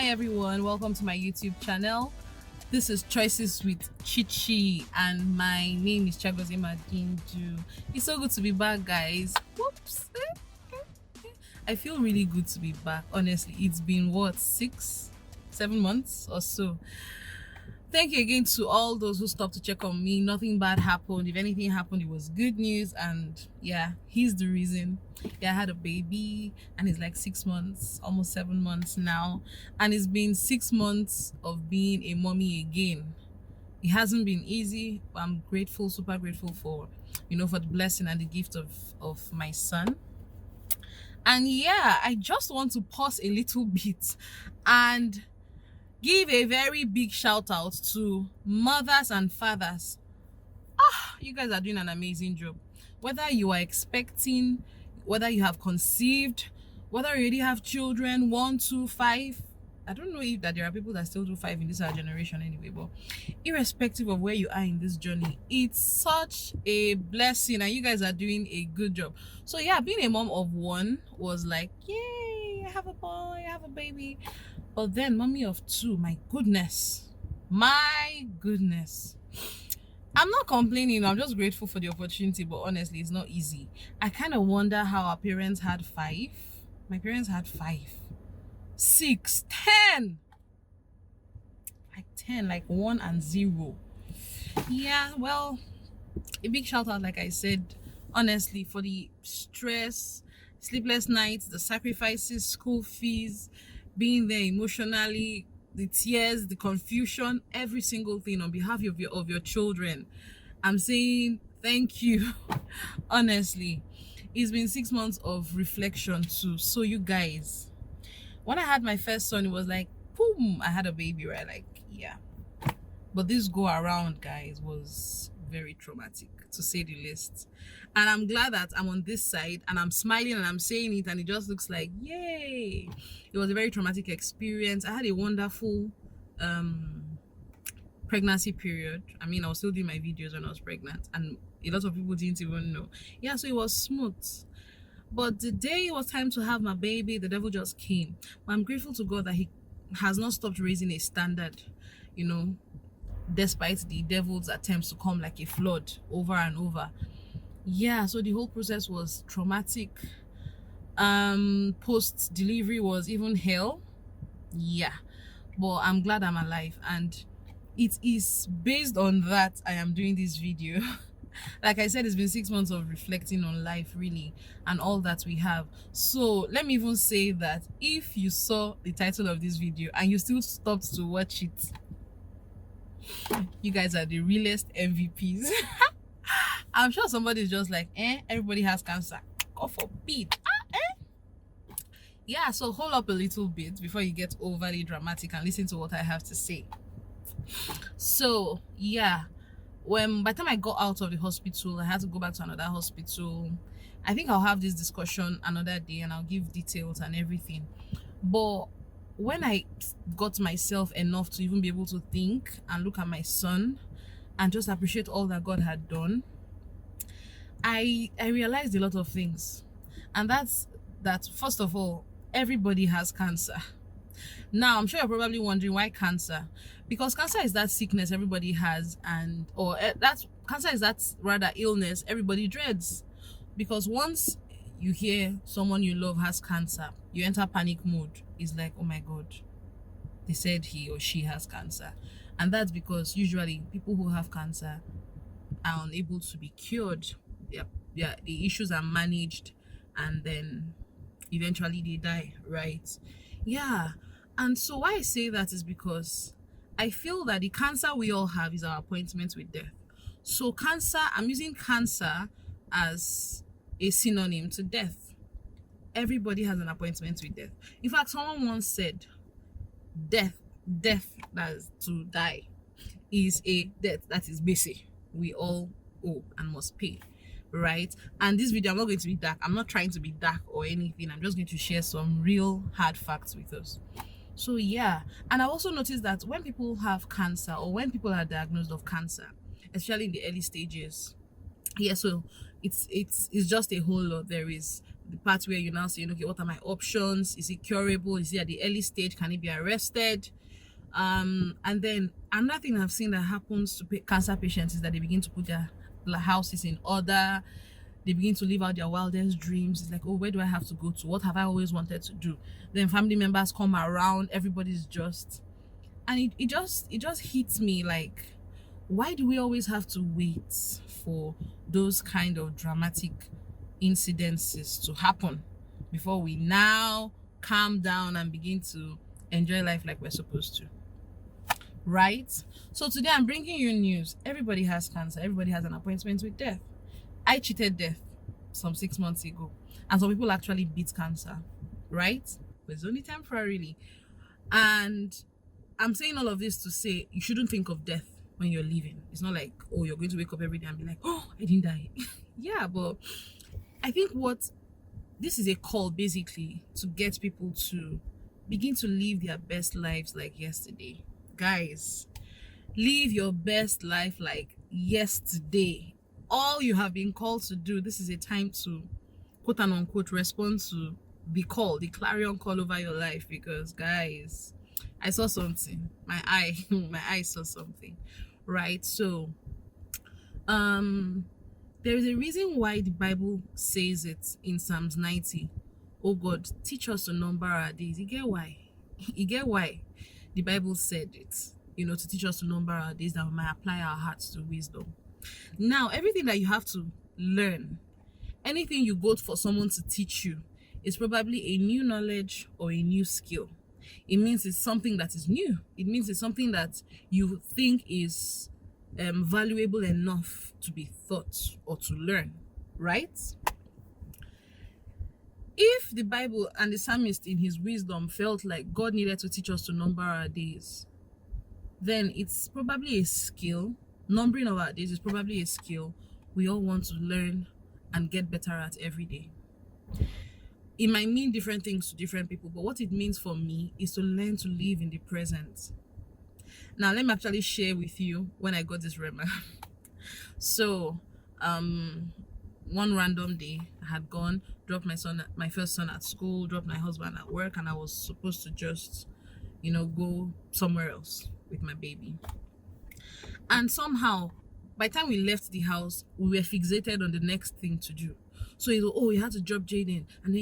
Hi everyone, welcome to my YouTube channel. This is Choices with Chichi and my name is Chagozima Dinju. It's so good to be back, guys. Whoops. I feel really good to be back. Honestly, it's been what, 6-7 months or so. Thank you again to all those who stopped to check on me. Nothing bad happened. If anything happened, it was good news. And yeah, he's the reason. Yeah, I had a baby and it's like 6 months, almost 7 months now. And it's been 6 months of being a mommy again. It hasn't been easy, but I'm grateful, super grateful for, for the blessing and the gift of my son. And yeah, I just want to pause a little bit and give a very big shout out to mothers and fathers. You guys are doing an amazing job. Whether you are expecting, whether you have conceived, whether you already have children, 1, 2, 5. I don't know if that there are people that still do 5 in this our generation anyway, but irrespective of where you are in this journey, it's such a blessing and you guys are doing a good job. So yeah, being a mom of 1 was like, yay, I have a boy, I have a baby. But then mommy of 2, my goodness. I'm not complaining, I'm just grateful for the opportunity, but honestly, it's not easy. I kind of wonder how our parents had 5. My parents had 5, 6, 10. Like 10, like 1 and 0. Yeah, well, a big shout out, like I said, honestly, for the stress, sleepless nights, the sacrifices, school fees, being there emotionally, the tears, the confusion, every single thing on behalf of your children. I'm saying thank you. Honestly, it's been 6 months of reflection too. So you guys, when I had my first son, it was like boom, I had a baby, right? Like, yeah. But this go around, guys, was very traumatic, to say the least. And I'm glad that I'm on this side and I'm smiling and I'm saying it and it just looks like yay. It was a very traumatic experience. I had a wonderful pregnancy period. I mean, I was still doing my videos when I was pregnant and a lot of people didn't even know. Yeah, so it was smooth. But the day it was time to have my baby, the devil just came. But I'm grateful to God that he has not stopped raising a standard, despite the devil's attempts to come like a flood over and over. Yeah, so the whole process was traumatic. Post delivery was even hell. Yeah, but I'm glad I'm alive, and it is based on that I am doing this video. Like I said, it's been 6 months of reflecting on life, really, and all that we have. So let me even say that if you saw the title of this video and you still stopped to watch it, you guys are the realest MVPs. I'm sure somebody's just like, everybody has cancer. God forbid. Yeah, so hold up a little bit before you get overly dramatic and listen to what I have to say. So yeah, by the time I got out of the hospital, I had to go back to another hospital. I think I'll have this discussion another day and I'll give details and everything. But when I got myself enough to even be able to think and look at my son and just appreciate all that God had done, I realized a lot of things. And that's that, first of all, everybody has cancer. Now, I'm sure you're probably wondering why cancer. Because cancer is that sickness everybody has, cancer is that rather illness everybody dreads. Because once you hear someone you love has cancer, you enter panic mode. It's like, oh my God, they said he or she has cancer. And that's because usually people who have cancer are unable to be cured. Yeah, the issues are managed and then eventually they die, right? Yeah. And so why I say that is because I feel that the cancer we all have is our appointment with death. So cancer, I'm using cancer as a synonym to death. Everybody has an appointment with death. In fact, someone once said death, that is to die, is a debt that is basic. We all owe and must pay, right? And this video, I'm not going to be dark. I'm not trying to be dark or anything. I'm just going to share some real hard facts with us. So yeah, and I also noticed that when people have cancer or when people are diagnosed of cancer, especially in the early stages, yeah, so It's just a whole lot. There is the part where you now say, okay, what are my options? Is it curable? Is it at the early stage? Can it be arrested? And then another thing I've seen that happens to cancer patients is that they begin to put their houses in order. They begin to live out their wildest dreams. It's like, oh, where do I have to go to? What have I always wanted to do? Then family members come around, everybody's just, and it just hits me like, why do we always have to wait for those kind of dramatic incidences to happen before we now calm down and begin to enjoy life like we're supposed to? Right? So today I'm bringing you news. Everybody has cancer. Everybody has an appointment with death. I cheated death some 6 months ago, and some people actually beat cancer, right? But it's only temporarily. And I'm saying all of this to say you shouldn't think of death when you're living. It's not like, oh, you're going to wake up every day and be like, oh, I didn't die. Yeah, but I think this is a call basically to get people to begin to live their best lives like yesterday. Guys, live your best life like yesterday. All you have been called to do, this is a time to, quote and unquote, respond to the call, the clarion call over your life. Because guys, I saw something. My eye saw something, right? So there is a reason why the Bible says it in Psalms 90. Oh God, teach us to number our days. You get why? You get why the Bible said it, to teach us to number our days, that we might apply our hearts to wisdom. Now, everything that you have to learn, anything you go for someone to teach you, is probably a new knowledge or a new skill. It means it's something that is new. It means it's something that you think is valuable enough to be taught or to learn, right? If the Bible and the psalmist in his wisdom felt like God needed to teach us to number our days, then it's probably a skill. Numbering of our days is probably a skill we all want to learn and get better at every day. It might mean different things to different people, but what it means for me is to learn to live in the present. Now, let me actually share with you when I got this rema. So, one random day, I had gone, dropped my first son at school, dropped my husband at work, and I was supposed to just, go somewhere else with my baby. And somehow, by the time we left the house, we were fixated on the next thing to do. So you had to drop Jaden, and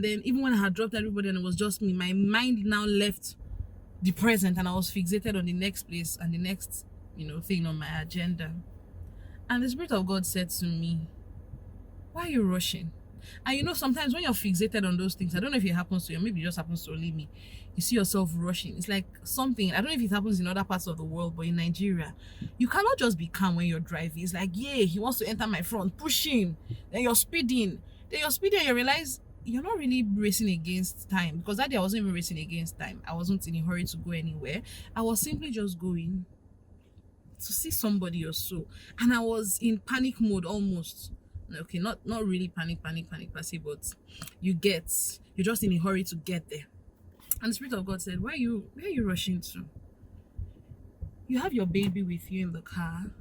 then even when I had dropped everybody and it was just me, my mind now left the present, and I was fixated on the next place and the next, thing on my agenda. And the Spirit of God said to me, why are you rushing? And sometimes when you're fixated on those things, I don't know if it happens to you, maybe it just happens to only me. You see yourself rushing. It's like something, I don't know if it happens in other parts of the world, but in Nigeria, you cannot just be calm when you're driving. It's like, yeah, he wants to enter my front, pushing. Then you're speeding. You realize you're not really racing against time. Because that day I wasn't even racing against time. I wasn't in a hurry to go anywhere. I was simply just going to see somebody or so. And I was in panic mode almost. Okay, not really panic per se, but you're just in a hurry to get there. And the Spirit of God said, where are you rushing to? You have your baby with you in the car.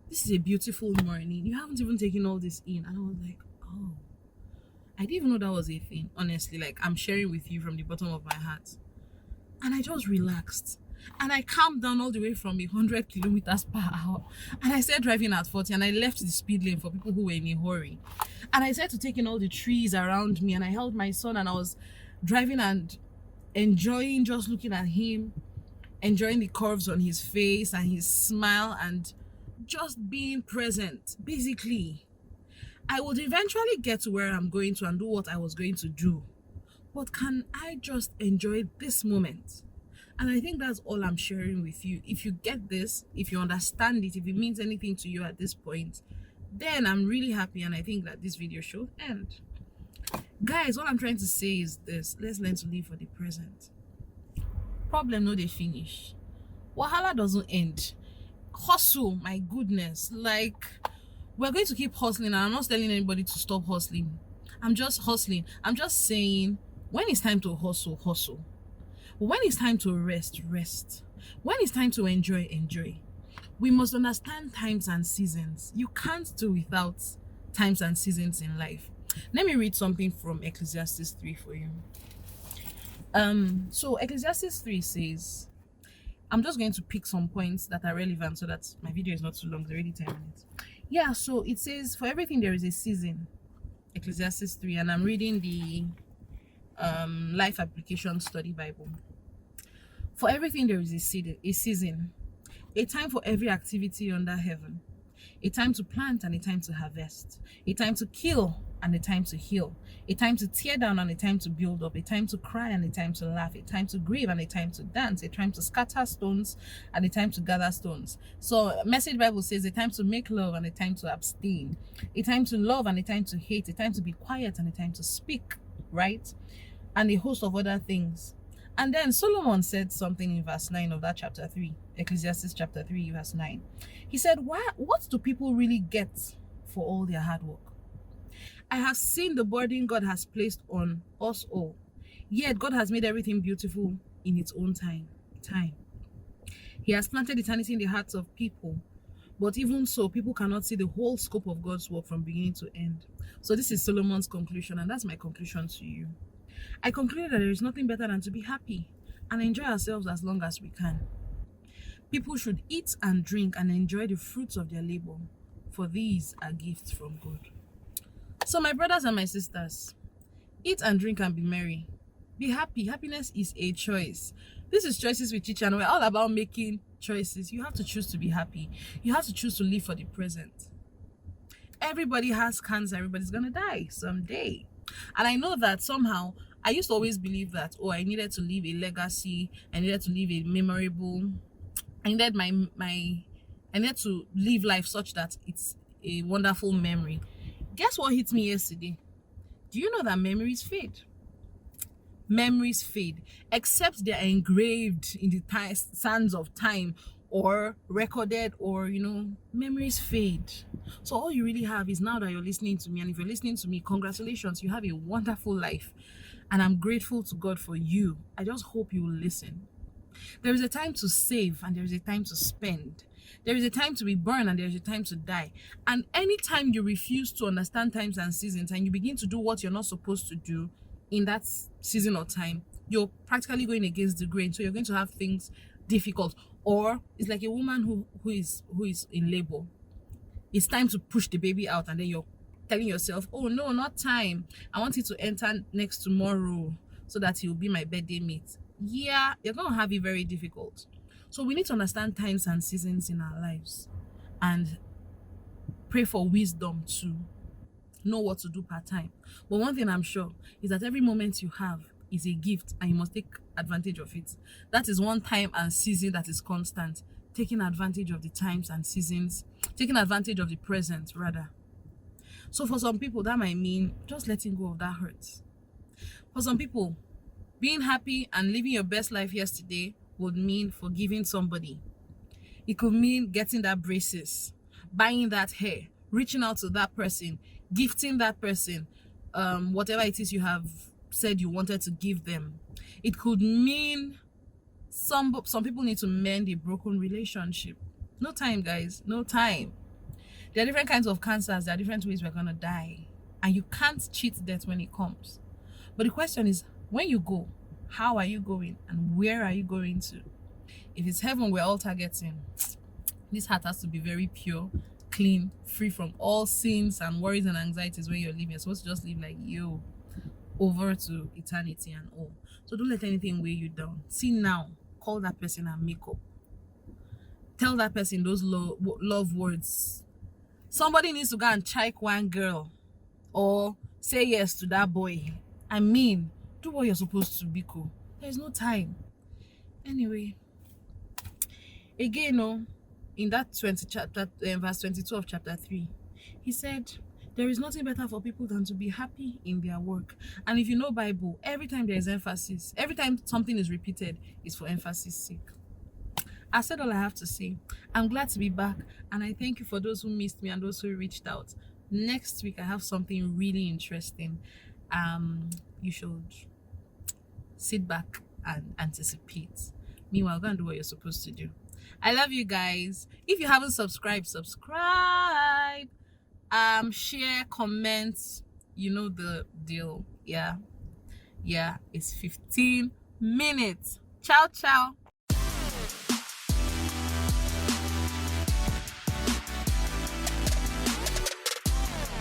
This is a beautiful morning. You haven't even taken all this in. And I was like, oh, I didn't even know that was a thing. Honestly, like, I'm sharing with you from the bottom of my heart. And I just relaxed. And I calmed down all the way from 100 kilometers per hour. And I started driving at 40, and I left the speed lane for people who were in a hurry. And I started to take in all the trees around me, and I held my son, and I was driving and enjoying just looking at him, enjoying the curves on his face and his smile, and just being present. Basically, I would eventually get to where I'm going to and do what I was going to do. But can I just enjoy this moment? And I think that's all I'm sharing with you. If you get this, if you understand it, if it means anything to you at this point, then I'm really happy, and I think that this video should end. Guys, what I'm trying to say is this: let's learn to live for the present. Problem no dey finish. Wahala doesn't end. Hustle, my goodness. Like, we're going to keep hustling, and I'm not telling anybody to stop hustling. I'm just hustling. I'm just saying, when it's time to hustle, hustle. When it's time to rest, rest. When it's time to enjoy, enjoy. We must understand times and seasons. You can't do without times and seasons in life. Let me read something from Ecclesiastes 3 for you. So Ecclesiastes 3 says, I'm just going to pick some points that are relevant so that my video is not too long. It's already 10 minutes. Yeah, so it says, for everything there is a season. Ecclesiastes 3, and I'm reading the Life Application Study Bible. For everything there is a season, a time for every activity under heaven, a time to plant and a time to harvest, a time to kill and a time to heal, a time to tear down and a time to build up, a time to cry and a time to laugh, a time to grieve and a time to dance, a time to scatter stones and a time to gather stones. So Message Bible says a time to make love and a time to abstain, a time to love and a time to hate, a time to be quiet and a time to speak, right? And a host of other things. And then Solomon said something in verse 9 of that chapter 3, Ecclesiastes chapter 3, verse 9. He said, what do people really get for all their hard work? I have seen the burden God has placed on us all. Yet God has made everything beautiful in its own time. He has planted eternity in the hearts of people. But even so, people cannot see the whole scope of God's work from beginning to end. So this is Solomon's conclusion, and that's my conclusion to you. I concluded that there is nothing better than to be happy and enjoy ourselves as long as we can. People should eat and drink and enjoy the fruits of their labor, for these are gifts from God. So my brothers and my sisters, eat and drink and be merry. Be happy. Happiness is a choice. This is Choices with Chicha, and we're all about making choices. You have to choose to be happy. You have to choose to live for the present. Everybody has cancer. Everybody's going to die someday. And I know that somehow, I used to always believe that, I needed to leave a legacy. I needed to leave a memorable. I needed to live life such that it's a wonderful memory. Guess what hit me yesterday? Do you know that memories fade? Memories fade, except they are engraved in the sands of time or recorded, or memories fade. So all you really have is now that you're listening to me, and if you're listening to me, congratulations, you have a wonderful life, and I'm grateful to God for you. I just hope you will listen. There is a time to save and there is a time to spend. There is a time to be born and there is a time to die. And anytime you refuse to understand times and seasons and you begin to do what you're not supposed to do in that season or time, you're practically going against the grain. So you're going to have things difficult. Or it's like a woman who is in labor. It's time to push the baby out, and then you're telling yourself, oh no, not time. I want it to enter next tomorrow so that he'll be my birthday mate. Yeah, you're going to have it very difficult. So we need to understand times and seasons in our lives and pray for wisdom to know what to do per time. But one thing I'm sure is that every moment you have is a gift, and you must take advantage of it. That is one time and season that is constant. Taking advantage of the times and seasons, taking advantage of the present rather. So for some people, that might mean just letting go of that hurt. For some people, being happy and living your best life yesterday would mean forgiving somebody. It could mean getting that braces, buying that hair, reaching out to that person, gifting that person, whatever it is you have said you wanted to give them. It could mean some people need to mend a broken relationship. No time, guys, no time. There are different kinds of cancers. There are different ways we're gonna die, and you can't cheat death when it comes. But the question is, when you go, how are you going and where are you going to? If it's heaven we're all targeting, this heart has to be very pure, clean, free from all sins and worries and anxieties where you're living. You're supposed to just live like you over to eternity and all. So don't let anything weigh you down. See now, call that person and make up. Tell that person those love words. Somebody needs to go and check one girl or say yes to that boy. I mean, do what you're supposed to be cool. There's no time. Anyway, again, in that verse 22 of chapter 3, he said, there is nothing better for people than to be happy in their work. And if you know Bible, every time there is emphasis, every time something is repeated, it's for emphasis sake. I said all I have to say. I'm glad to be back, and I thank you for those who missed me and those who reached out. Next week I have something really interesting. You should sit back and anticipate. Meanwhile, go and do what you're supposed to do. I love you guys. If you haven't subscribed, subscribe. Share, comment, you know the deal. Yeah, it's 15 minutes. Ciao ciao.